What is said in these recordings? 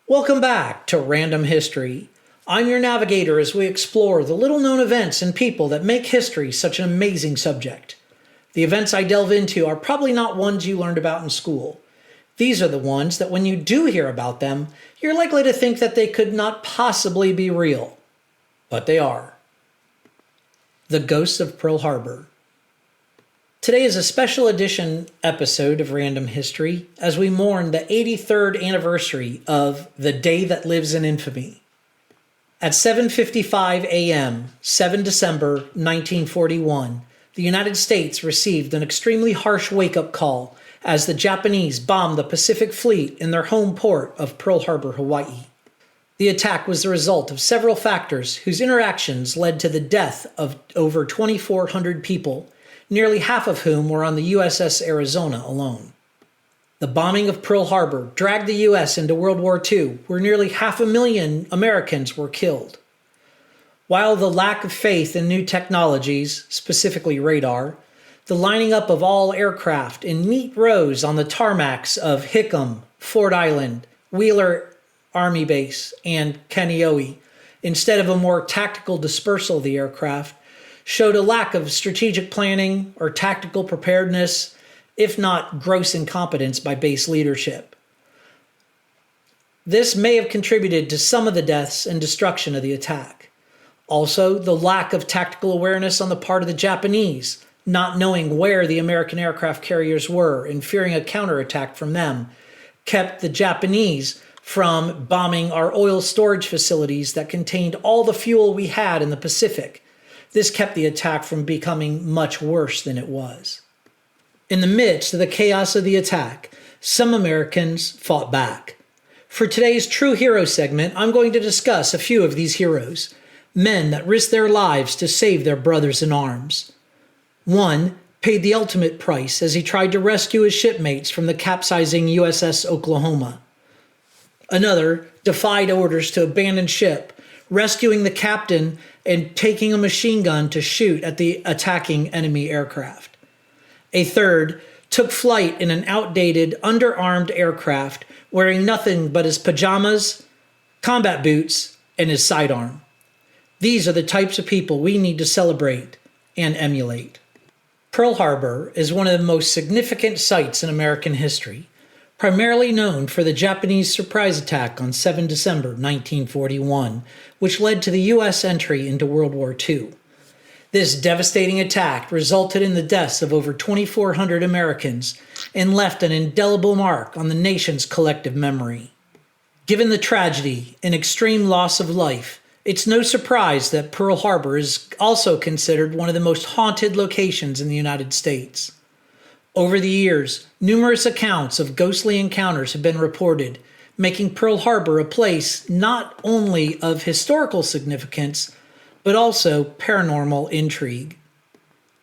Welcome back to Random History. I'm your navigator as we explore the little known events and people that make history such an amazing subject. The events I delve into are probably not ones you learned about in school. These are the ones that when you do hear about them, you're likely to think that they could not possibly be real. But they are. The Ghosts of Pearl Harbor. Today is a special edition episode of Random History as we mourn the 83rd anniversary of The Day That Lives in Infamy. At 7:55 a.m., 7 December 1941, the United States received an extremely harsh wake-up call as the Japanese bombed the Pacific Fleet in their home port of Pearl Harbor, Hawaii. The attack was the result of several factors whose interactions led to the death of over 2,400 people, nearly half of whom were on the USS Arizona alone. The bombing of Pearl Harbor dragged the U.S. into World War II, where nearly 500,000 Americans were killed. While the lack of faith in new technologies, specifically radar, the lining up of all aircraft in neat rows on the tarmacs of Hickam, Ford Island, Wheeler Army Base, and Kaneohe, instead of a more tactical dispersal of the aircraft, showed a lack of strategic planning or tactical preparedness, if not gross incompetence by base leadership. This may have contributed to some of the deaths and destruction of the attack. Also, the lack of tactical awareness on the part of the Japanese, not knowing where the American aircraft carriers were and fearing a counterattack from them, kept the Japanese from bombing our oil storage facilities that contained all the fuel we had in the Pacific. This kept the attack from becoming much worse than it was. In the midst of the chaos of the attack, some Americans fought back. For today's True Hero segment, I'm going to discuss a few of these heroes, men that risked their lives to save their brothers in arms. One paid the ultimate price as he tried to rescue his shipmates from the capsizing USS Oklahoma. Another defied orders to abandon ship, rescuing the captain and taking a machine gun to shoot at the attacking enemy aircraft. A third took flight in an outdated, underarmed aircraft, wearing nothing but his pajamas, combat boots, and his sidearm. These are the types of people we need to celebrate and emulate. Pearl Harbor is one of the most significant sites in American history, primarily known for the Japanese surprise attack on 7 December 1941, which led to the U.S. entry into World War II. This devastating attack resulted in the deaths of over 2,400 Americans and left an indelible mark on the nation's collective memory. Given the tragedy and extreme loss of life, it's no surprise that Pearl Harbor is also considered one of the most haunted locations in the United States. Over the years, numerous accounts of ghostly encounters have been reported, making Pearl Harbor a place not only of historical significance, but also paranormal intrigue.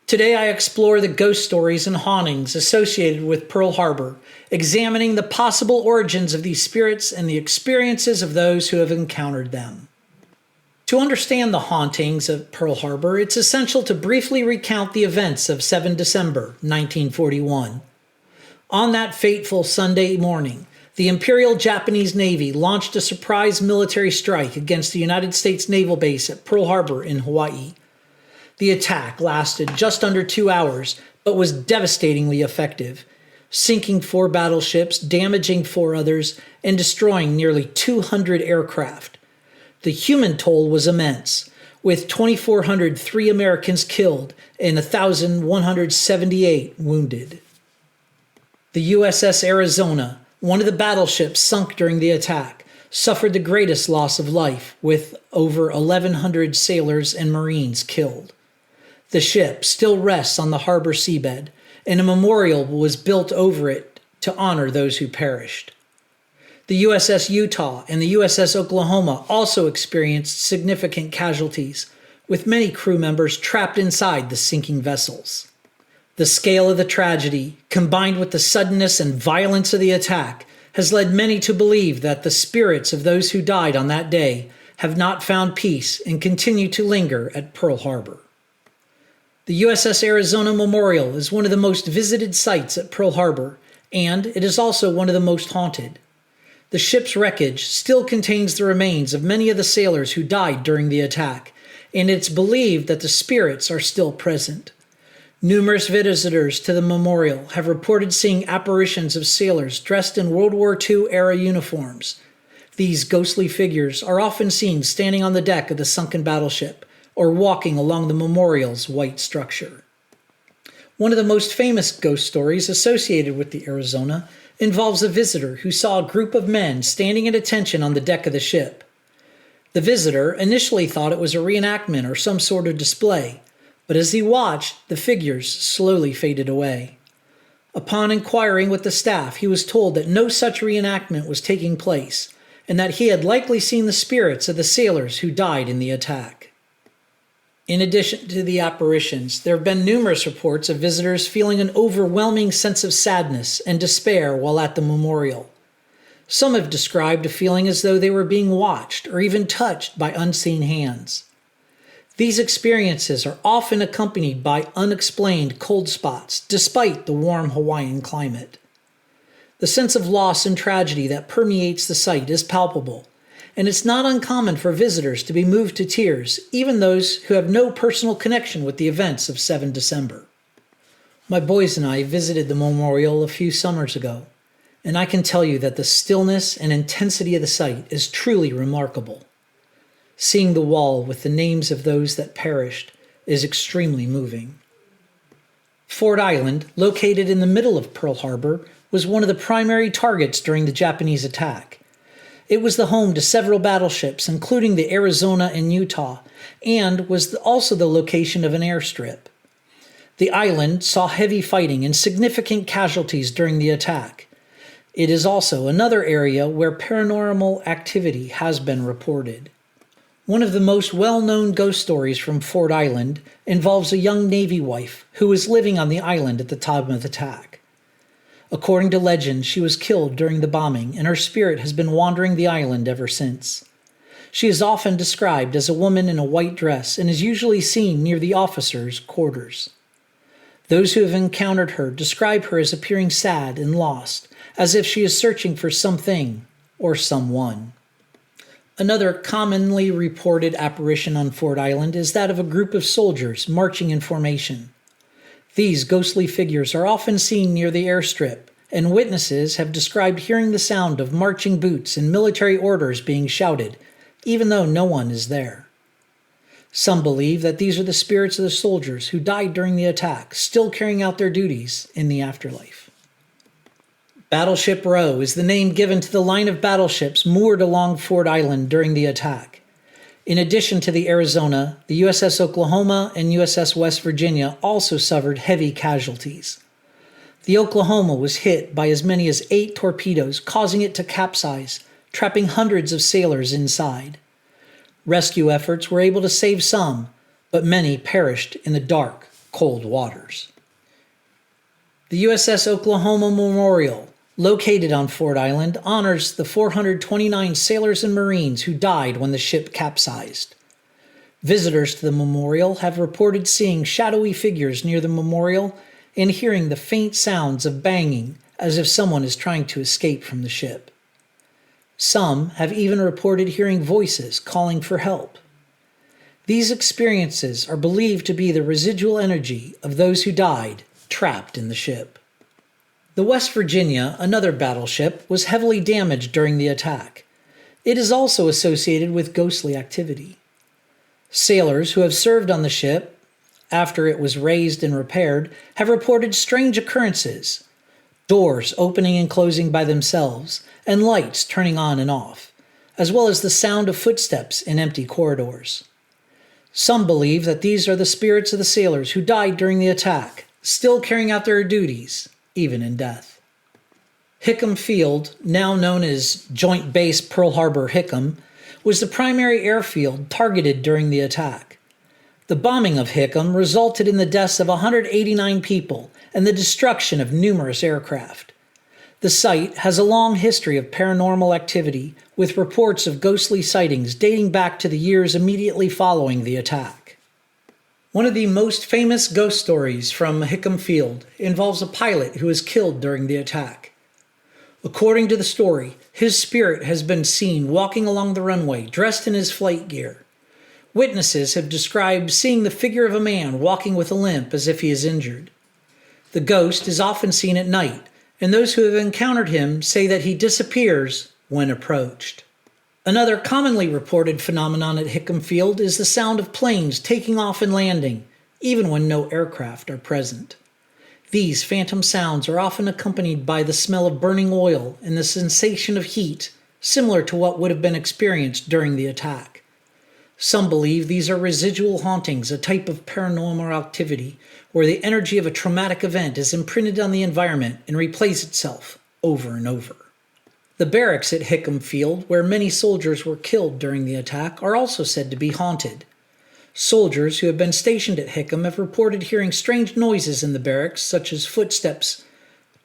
Today I explore the ghost stories and hauntings associated with Pearl Harbor, examining the possible origins of these spirits and the experiences of those who have encountered them. To understand the hauntings of Pearl Harbor, it's essential to briefly recount the events of 7 December 1941. On that fateful Sunday morning, the Imperial Japanese Navy launched a surprise military strike against the United States Naval Base at Pearl Harbor in Hawaii. The attack lasted just under 2 hours, but was devastatingly effective, sinking 4 battleships, damaging 4 others, and destroying nearly 200 aircraft. The human toll was immense, with 2,403 Americans killed and 1,178 wounded. The USS Arizona, one of the battleships sunk during the attack, suffered the greatest loss of life, with over 1,100 sailors and Marines killed. The ship still rests on the harbor seabed, and a memorial was built over it to honor those who perished. The USS Utah and the USS Oklahoma also experienced significant casualties, with many crew members trapped inside the sinking vessels. The scale of the tragedy, combined with the suddenness and violence of the attack, has led many to believe that the spirits of those who died on that day have not found peace and continue to linger at Pearl Harbor. The USS Arizona Memorial is one of the most visited sites at Pearl Harbor, and it is also one of the most haunted. The ship's wreckage still contains the remains of many of the sailors who died during the attack, and it's believed that the spirits are still present. Numerous visitors to the memorial have reported seeing apparitions of sailors dressed in World War II-era uniforms. These ghostly figures are often seen standing on the deck of the sunken battleship or walking along the memorial's white structure. One of the most famous ghost stories associated with the Arizona involves a visitor who saw a group of men standing at attention on the deck of the ship. The visitor initially thought it was a reenactment or some sort of display, but as he watched, the figures slowly faded away. Upon inquiring with the staff, he was told that no such reenactment was taking place, and that he had likely seen the spirits of the sailors who died in the attack. In addition to the apparitions, there have been numerous reports of visitors feeling an overwhelming sense of sadness and despair while at the memorial. Some have described a feeling as though they were being watched or even touched by unseen hands. These experiences are often accompanied by unexplained cold spots, despite the warm Hawaiian climate. The sense of loss and tragedy that permeates the site is palpable, and it's not uncommon for visitors to be moved to tears, even those who have no personal connection with the events of 7 December. My boys and I visited the memorial a few summers ago, and I can tell you that the stillness and intensity of the site is truly remarkable. Seeing the wall with the names of those that perished is extremely moving. Ford Island, located in the middle of Pearl Harbor, was one of the primary targets during the Japanese attack. It was the home to several battleships, including the Arizona and Utah, and was also the location of an airstrip. The island saw heavy fighting and significant casualties during the attack. It is also another area where paranormal activity has been reported. One of the most well-known ghost stories from Ford Island involves a young Navy wife who was living on the island at the time of the attack. According to legend, she was killed during the bombing, and her spirit has been wandering the island ever since. She is often described as a woman in a white dress and is usually seen near the officers' quarters. Those who have encountered her describe her as appearing sad and lost, as if she is searching for something or someone. Another commonly reported apparition on Ford Island is that of a group of soldiers marching in formation. These ghostly figures are often seen near the airstrip, and witnesses have described hearing the sound of marching boots and military orders being shouted, even though no one is there. Some believe that these are the spirits of the soldiers who died during the attack, still carrying out their duties in the afterlife. Battleship Row is the name given to the line of battleships moored along Ford Island during the attack. In addition to the Arizona, the USS Oklahoma and USS West Virginia also suffered heavy casualties. The Oklahoma was hit by as many as 8 torpedoes, causing it to capsize, trapping hundreds of sailors inside. Rescue efforts were able to save some, but many perished in the dark, cold waters. The USS Oklahoma Memorial, located on Ford Island, honors the 429 sailors and Marines who died when the ship capsized. Visitors to the memorial have reported seeing shadowy figures near the memorial and hearing the faint sounds of banging as if someone is trying to escape from the ship. Some have even reported hearing voices calling for help. These experiences are believed to be the residual energy of those who died trapped in the ship. The West Virginia, another battleship, was heavily damaged during the attack. It is also associated with ghostly activity. Sailors who have served on the ship, after it was raised and repaired, have reported strange occurrences: doors opening and closing by themselves, and lights turning on and off, as well as the sound of footsteps in empty corridors. Some believe that these are the spirits of the sailors who died during the attack, still carrying out their duties, even in death. Hickam Field, now known as Joint Base Pearl Harbor Hickam, was the primary airfield targeted during the attack. The bombing of Hickam resulted in the deaths of 189 people and the destruction of numerous aircraft. The site has a long history of paranormal activity, with reports of ghostly sightings dating back to the years immediately following the attack. One of the most famous ghost stories from Hickam Field involves a pilot who was killed during the attack. According to the story, his spirit has been seen walking along the runway dressed in his flight gear. Witnesses have described seeing the figure of a man walking with a limp as if he is injured. The ghost is often seen at night, and those who have encountered him say that he disappears when approached. Another commonly reported phenomenon at Hickam Field is the sound of planes taking off and landing, even when no aircraft are present. These phantom sounds are often accompanied by the smell of burning oil and the sensation of heat, similar to what would have been experienced during the attack. Some believe these are residual hauntings, a type of paranormal activity where the energy of a traumatic event is imprinted on the environment and replays itself over and over. The barracks at Hickam Field, where many soldiers were killed during the attack, are also said to be haunted. Soldiers who have been stationed at Hickam have reported hearing strange noises in the barracks, such as footsteps,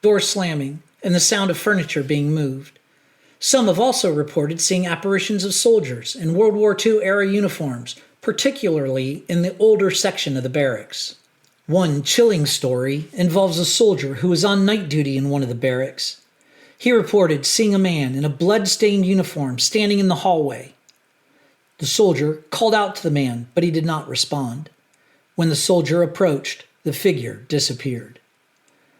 door slamming, and the sound of furniture being moved. Some have also reported seeing apparitions of soldiers in World War II-era uniforms, particularly in the older section of the barracks. One chilling story involves a soldier who was on night duty in one of the barracks. He reported seeing a man in a blood-stained uniform standing in the hallway. The soldier called out to the man, but he did not respond. When the soldier approached, the figure disappeared.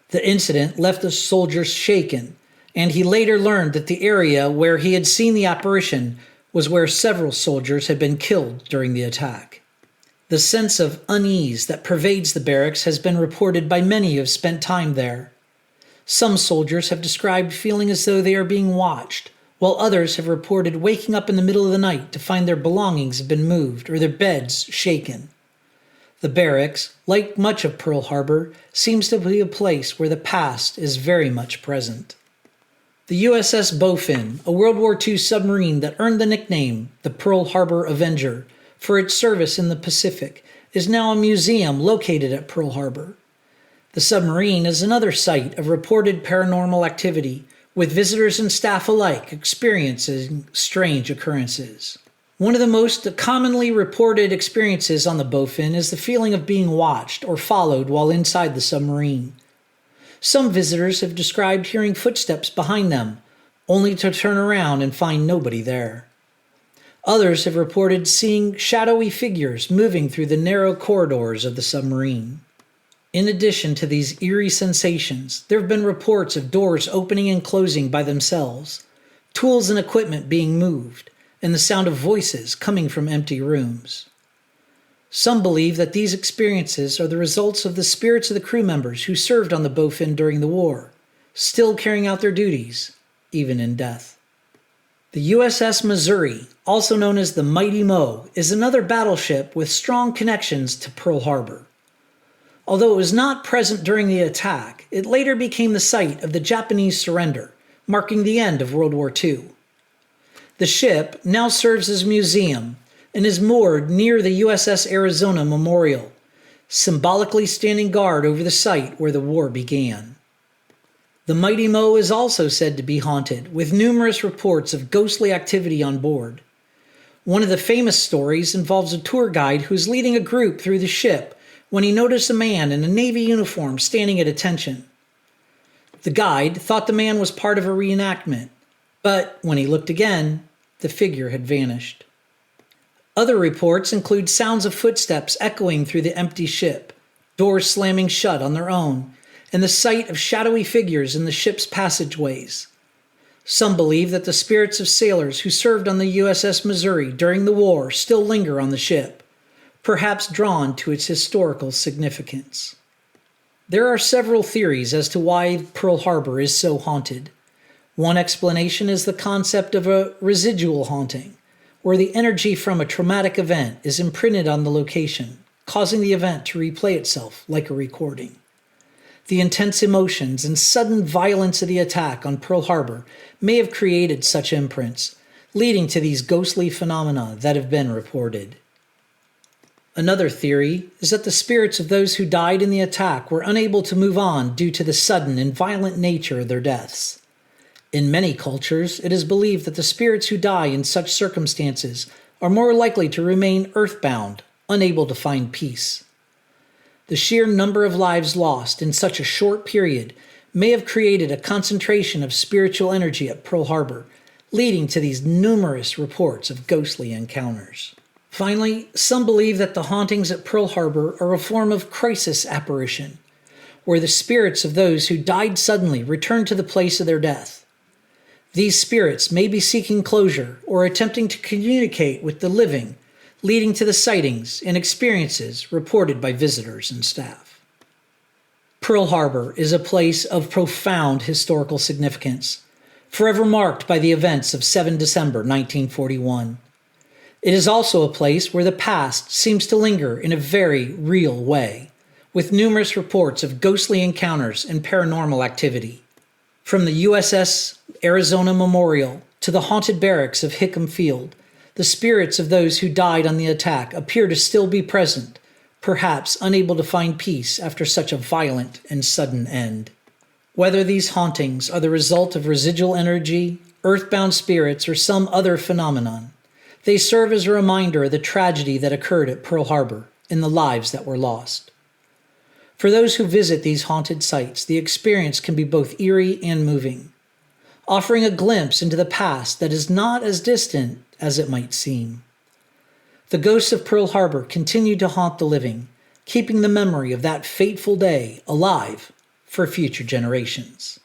The incident left the soldier shaken, and he later learned that the area where he had seen the apparition was where several soldiers had been killed during the attack. The sense of unease that pervades the barracks has been reported by many who have spent time there. Some soldiers have described feeling as though they are being watched, while others have reported waking up in the middle of the night to find their belongings have been moved or their beds shaken. The barracks, like much of Pearl Harbor, seems to be a place where the past is very much present. The USS Bowfin, a World War II submarine that earned the nickname the Pearl Harbor Avenger for its service in the Pacific, is now a museum located at Pearl Harbor. The submarine is another site of reported paranormal activity, with visitors and staff alike experiencing strange occurrences. One of the most commonly reported experiences on the Bowfin is the feeling of being watched or followed while inside the submarine. Some visitors have described hearing footsteps behind them, only to turn around and find nobody there. Others have reported seeing shadowy figures moving through the narrow corridors of the submarine. In addition to these eerie sensations, there have been reports of doors opening and closing by themselves, tools and equipment being moved, and the sound of voices coming from empty rooms. Some believe that these experiences are the results of the spirits of the crew members who served on the Bowfin during the war, still carrying out their duties, even in death. The USS Missouri, also known as the Mighty Mo, is another battleship with strong connections to Pearl Harbor. Although it was not present during the attack, it later became the site of the Japanese surrender, marking the end of World War II. The ship now serves as a museum and is moored near the USS Arizona Memorial, symbolically standing guard over the site where the war began. The Mighty Mo is also said to be haunted, with numerous reports of ghostly activity on board. One of the famous stories involves a tour guide who is leading a group through the ship when he noticed a man in a Navy uniform standing at attention. The guide thought the man was part of a reenactment, but when he looked again, the figure had vanished. Other reports include sounds of footsteps echoing through the empty ship, doors slamming shut on their own, and the sight of shadowy figures in the ship's passageways. Some believe that the spirits of sailors who served on the USS Missouri during the war still linger on the ship, perhaps drawn to its historical significance. There are several theories as to why Pearl Harbor is so haunted. One explanation is the concept of a residual haunting, where the energy from a traumatic event is imprinted on the location, causing the event to replay itself like a recording. The intense emotions and sudden violence of the attack on Pearl Harbor may have created such imprints, leading to these ghostly phenomena that have been reported. Another theory is that the spirits of those who died in the attack were unable to move on due to the sudden and violent nature of their deaths. In many cultures, it is believed that the spirits who die in such circumstances are more likely to remain earthbound, unable to find peace. The sheer number of lives lost in such a short period may have created a concentration of spiritual energy at Pearl Harbor, leading to these numerous reports of ghostly encounters. Finally, some believe that the hauntings at Pearl Harbor are a form of crisis apparition, where the spirits of those who died suddenly return to the place of their death. These spirits may be seeking closure or attempting to communicate with the living, leading to the sightings and experiences reported by visitors and staff. Pearl Harbor is a place of profound historical significance, forever marked by the events of 7 December 1941. It is also a place where the past seems to linger in a very real way, with numerous reports of ghostly encounters and paranormal activity. From the USS Arizona Memorial to the haunted barracks of Hickam Field, the spirits of those who died on the attack appear to still be present, perhaps unable to find peace after such a violent and sudden end. Whether these hauntings are the result of residual energy, earthbound spirits, or some other phenomenon, they serve as a reminder of the tragedy that occurred at Pearl Harbor and the lives that were lost. For those who visit these haunted sites, the experience can be both eerie and moving, offering a glimpse into the past that is not as distant as it might seem. The ghosts of Pearl Harbor continue to haunt the living, keeping the memory of that fateful day alive for future generations.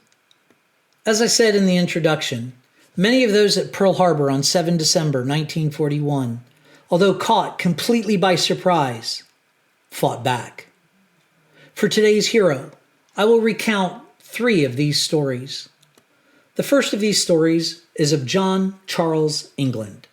As I said in the introduction, many of those at Pearl Harbor on 7 December 1941, although caught completely by surprise, fought back. For today's hero, I will recount 3 of these stories. The first of these stories is of John Charles England.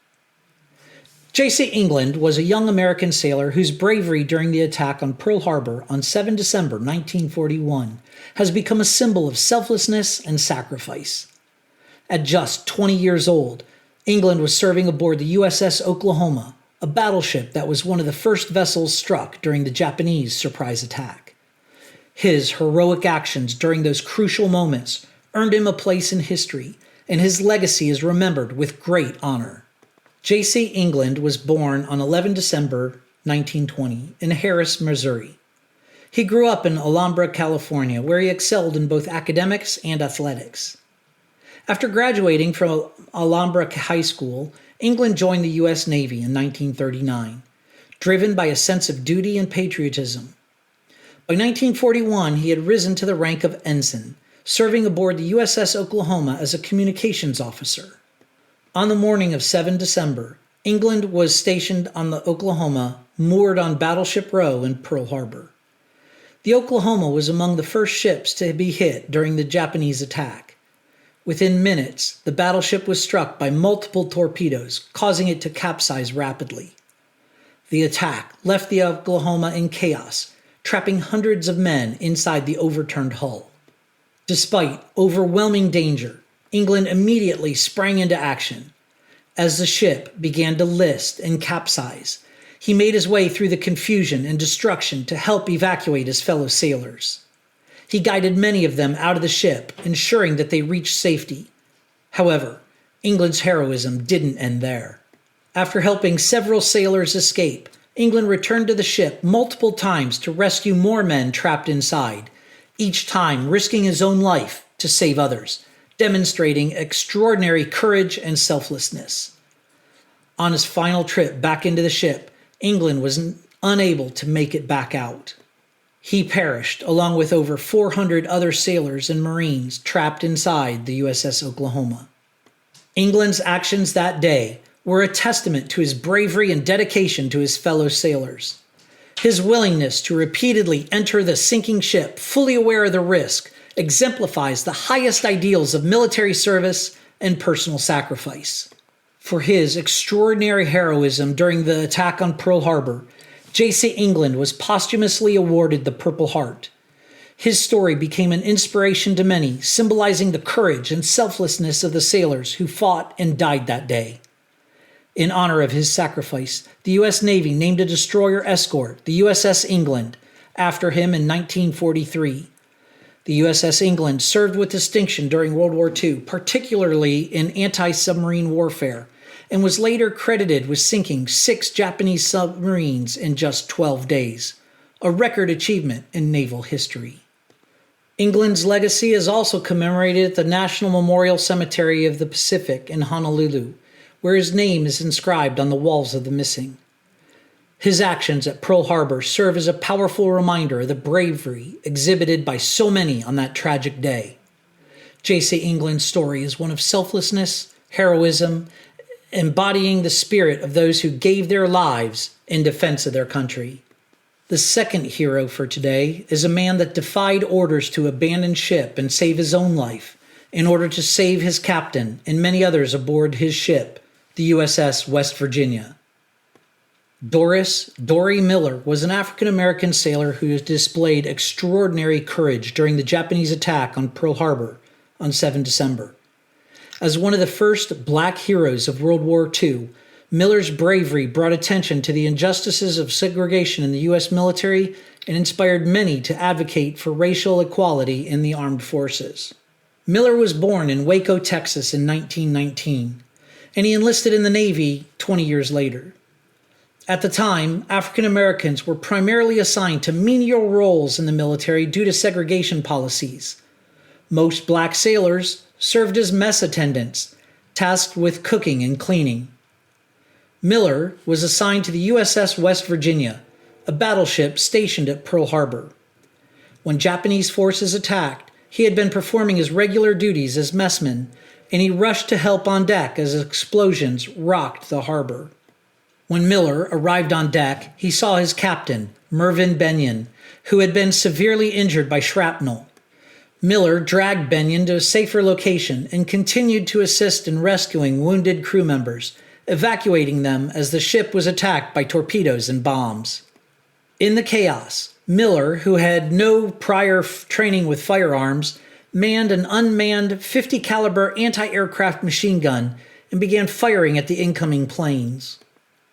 J.C. England was a young American sailor whose bravery during the attack on Pearl Harbor on 7 December 1941 has become a symbol of selflessness and sacrifice. At just 20 years old, England was serving aboard the USS Oklahoma, a battleship that was one of the first vessels struck during the Japanese surprise attack. His heroic actions during those crucial moments earned him a place in history, and his legacy is remembered with great honor. J.C. England was born on 11 December 1920 in Harris, Missouri. He grew up in Alhambra, California, where he excelled in both academics and athletics. After graduating from Alhambra High School, England joined the U.S. Navy in 1939, driven by a sense of duty and patriotism. By 1941, he had risen to the rank of ensign, serving aboard the USS Oklahoma as a communications officer. On the morning of 7 December, England was stationed on the Oklahoma, moored on Battleship Row in Pearl Harbor. The Oklahoma was among the first ships to be hit during the Japanese attack. Within minutes, the battleship was struck by multiple torpedoes, causing it to capsize rapidly. The attack left the Oklahoma in chaos, trapping hundreds of men inside the overturned hull. Despite overwhelming danger, England immediately sprang into action. As the ship began to list and capsize, he made his way through the confusion and destruction to help evacuate his fellow sailors. He guided many of them out of the ship, ensuring that they reached safety. However, England's heroism didn't end there. After helping several sailors escape, England returned to the ship multiple times to rescue more men trapped inside, each time risking his own life to save others, demonstrating extraordinary courage and selflessness. On his final trip back into the ship, England was unable to make it back out. He perished along with over 400 other sailors and Marines trapped inside the USS Oklahoma. England's actions that day were a testament to his bravery and dedication to his fellow sailors. His willingness to repeatedly enter the sinking ship, fully aware of the risk, exemplifies the highest ideals of military service and personal sacrifice. For his extraordinary heroism during the attack on Pearl Harbor, J.C. England was posthumously awarded the Purple Heart. His story became an inspiration to many, symbolizing the courage and selflessness of the sailors who fought and died that day. In honor of his sacrifice, the U.S. Navy named a destroyer escort, the USS England, after him in 1943. The USS England served with distinction during World War II, particularly in anti-submarine warfare, and was later credited with sinking 6 Japanese submarines in just 12 days, a record achievement in naval history. England's legacy is also commemorated at the National Memorial Cemetery of the Pacific in Honolulu, where his name is inscribed on the walls of the missing. His actions at Pearl Harbor serve as a powerful reminder of the bravery exhibited by so many on that tragic day. J.C. England's story is one of selflessness, heroism, embodying the spirit of those who gave their lives in defense of their country. The second hero for today is a man that defied orders to abandon ship and save his own life in order to save his captain and many others aboard his ship, the USS West Virginia. Dory Miller was an African-American sailor who displayed extraordinary courage during the Japanese attack on Pearl Harbor on 7 December. As one of the first black heroes of World War II, Miller's bravery brought attention to the injustices of segregation in the U.S. military and inspired many to advocate for racial equality in the armed forces. Miller was born in Waco, Texas in 1919, and he enlisted in the Navy 20 years later. At the time, African Americans were primarily assigned to menial roles in the military due to segregation policies. Most black sailors served as mess attendants, tasked with cooking and cleaning. Miller was assigned to the USS West Virginia, a battleship stationed at Pearl Harbor. When Japanese forces attacked, he had been performing his regular duties as messman, and he rushed to help on deck as explosions rocked the harbor. When Miller arrived on deck, he saw his captain, Mervyn Benyon, who had been severely injured by shrapnel. Miller dragged Benyon to a safer location and continued to assist in rescuing wounded crew members, evacuating them as the ship was attacked by torpedoes and bombs. In the chaos, Miller, who had no prior training with firearms, manned an unmanned .50 caliber anti-aircraft machine gun and began firing at the incoming planes.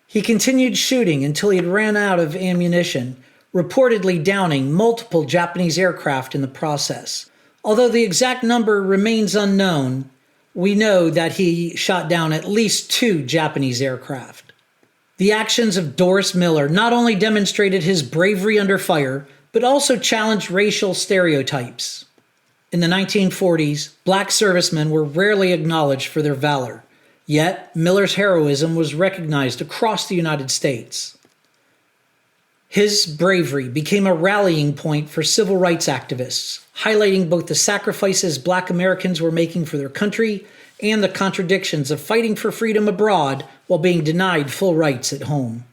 He continued shooting until he had ran out of ammunition, reportedly downing multiple Japanese aircraft in the process. Although the exact number remains unknown, we know that he shot down at least 2 Japanese aircraft. The actions of Doris Miller not only demonstrated his bravery under fire, but also challenged racial stereotypes. In the 1940s, black servicemen were rarely acknowledged for their valor. Yet, Miller's heroism was recognized across the United States. His bravery became a rallying point for civil rights activists, highlighting both the sacrifices black Americans were making for their country and the contradictions of fighting for freedom abroad while being denied full rights at home.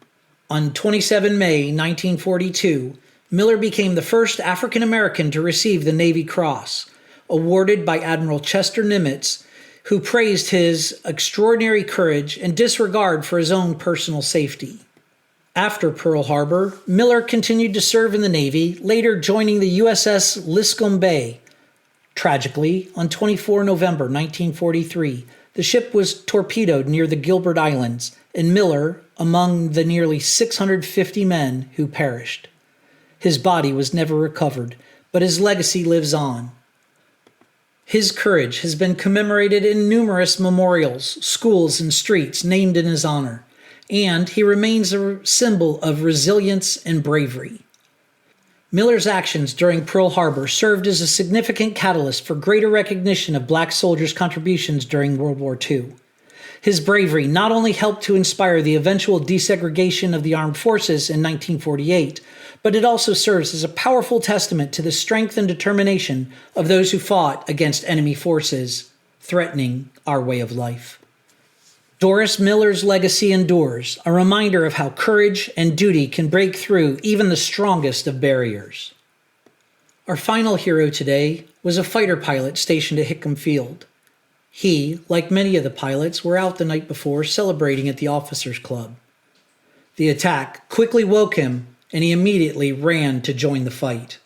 On 27 May 1942, Miller became the first African American to receive the Navy Cross, awarded by Admiral Chester Nimitz, who praised his extraordinary courage and disregard for his own personal safety. After Pearl Harbor, Miller continued to serve in the Navy, later joining the USS Liscome Bay. Tragically, on 24 November 1943, the ship was torpedoed near the Gilbert Islands, and Miller among the nearly 650 men who perished. His body was never recovered, but his legacy lives on. His courage has been commemorated in numerous memorials, schools, and streets named in his honor, and he remains a symbol of resilience and bravery. Miller's actions during Pearl Harbor served as a significant catalyst for greater recognition of black soldiers' contributions during World War II. His bravery not only helped to inspire the eventual desegregation of the armed forces in 1948, but it also serves as a powerful testament to the strength and determination of those who fought against enemy forces, threatening our way of life. Doris Miller's legacy endures, a reminder of how courage and duty can break through even the strongest of barriers. Our final hero today was a fighter pilot stationed at Hickam Field. He, like many of the pilots, were out the night before celebrating at the officers' club. The attack quickly woke him, and he immediately ran to join the fight.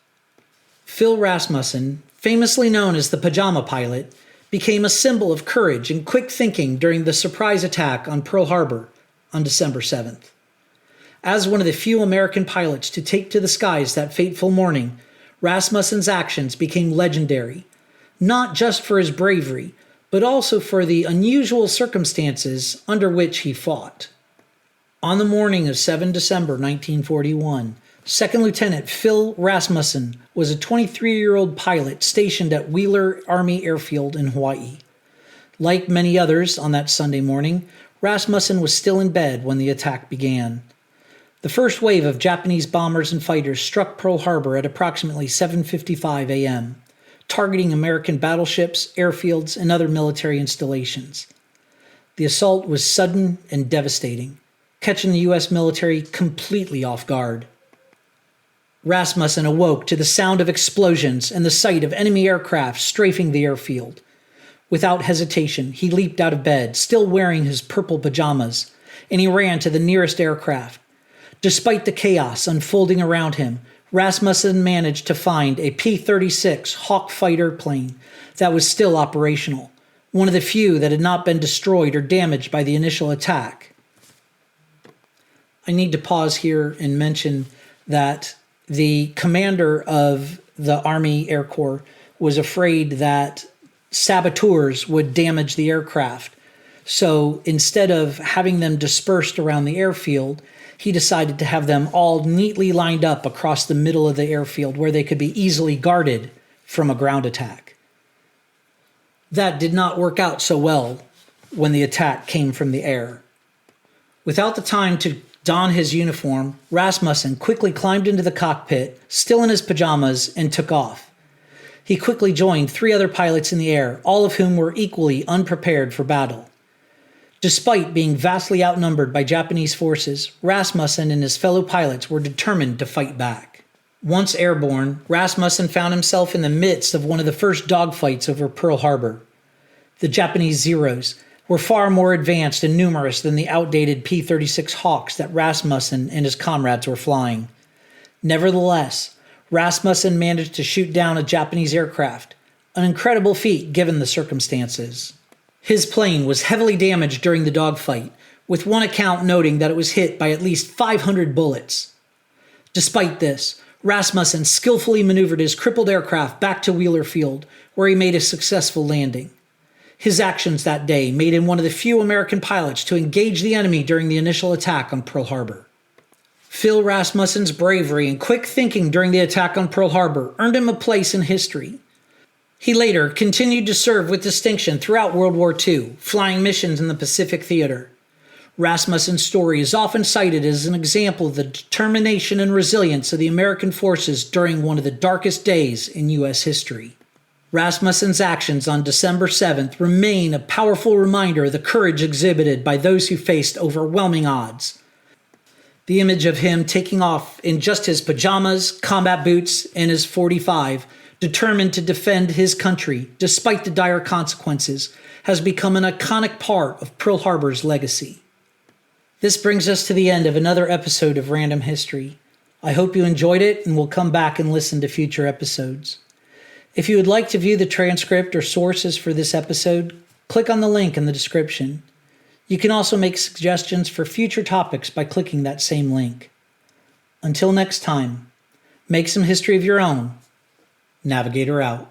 Phil Rasmussen, famously known as the Pajama Pilot, became a symbol of courage and quick thinking during the surprise attack on Pearl Harbor on December 7th. As one of the few American pilots to take to the skies that fateful morning, Rasmussen's actions became legendary, not just for his bravery, but also for the unusual circumstances under which he fought. On the morning of 7 December 1941, Second Lieutenant Phil Rasmussen was a 23-year-old pilot stationed at Wheeler Army Airfield in Hawaii. Like many others on that Sunday morning, Rasmussen was still in bed when the attack began. The first wave of Japanese bombers and fighters struck Pearl Harbor at approximately 7:55 a.m., targeting American battleships, airfields, and other military installations. The assault was sudden and devastating, catching the U.S. military completely off guard. Rasmussen awoke to the sound of explosions and the sight of enemy aircraft strafing the airfield. Without hesitation, he leaped out of bed, still wearing his purple pajamas, and he ran to the nearest aircraft. Despite the chaos unfolding around him, Rasmussen managed to find a P-36 Hawk fighter plane that was still operational, one of the few that had not been destroyed or damaged by the initial attack. I need to pause here and mention that the commander of the Army Air Corps was afraid that saboteurs would damage the aircraft. So instead of having them dispersed around the airfield, he decided to have them all neatly lined up across the middle of the airfield where they could be easily guarded from a ground attack. That did not work out so well when the attack came from the air. Without the time to don his uniform, Rasmussen quickly climbed into the cockpit, still in his pajamas, and took off. He quickly joined 3 other pilots in the air, all of whom were equally unprepared for battle. Despite being vastly outnumbered by Japanese forces, Rasmussen and his fellow pilots were determined to fight back. Once airborne, Rasmussen found himself in the midst of one of the first dogfights over Pearl Harbor. The Japanese Zeros were far more advanced and numerous than the outdated P-36 Hawks that Rasmussen and his comrades were flying. Nevertheless, Rasmussen managed to shoot down a Japanese aircraft, an incredible feat given the circumstances. His plane was heavily damaged during the dogfight, with one account noting that it was hit by at least 500 bullets. Despite this, Rasmussen skillfully maneuvered his crippled aircraft back to Wheeler Field, where he made a successful landing. His actions that day made him one of the few American pilots to engage the enemy during the initial attack on Pearl Harbor. Phil Rasmussen's bravery and quick thinking during the attack on Pearl Harbor earned him a place in history. He later continued to serve with distinction throughout World War II, flying missions in the Pacific Theater. Rasmussen's story is often cited as an example of the determination and resilience of the American forces during one of the darkest days in U.S. history. Rasmussen's actions on December 7th remain a powerful reminder of the courage exhibited by those who faced overwhelming odds. The image of him taking off in just his pajamas, combat boots, and his .45, determined to defend his country despite the dire consequences, has become an iconic part of Pearl Harbor's legacy. This brings us to the end of another episode of Random History. I hope you enjoyed it and will come back and listen to future episodes. If you would like to view the transcript or sources for this episode, click on the link in the description. You can also make suggestions for future topics by clicking that same link. Until next time, make some history of your own. Navigator out.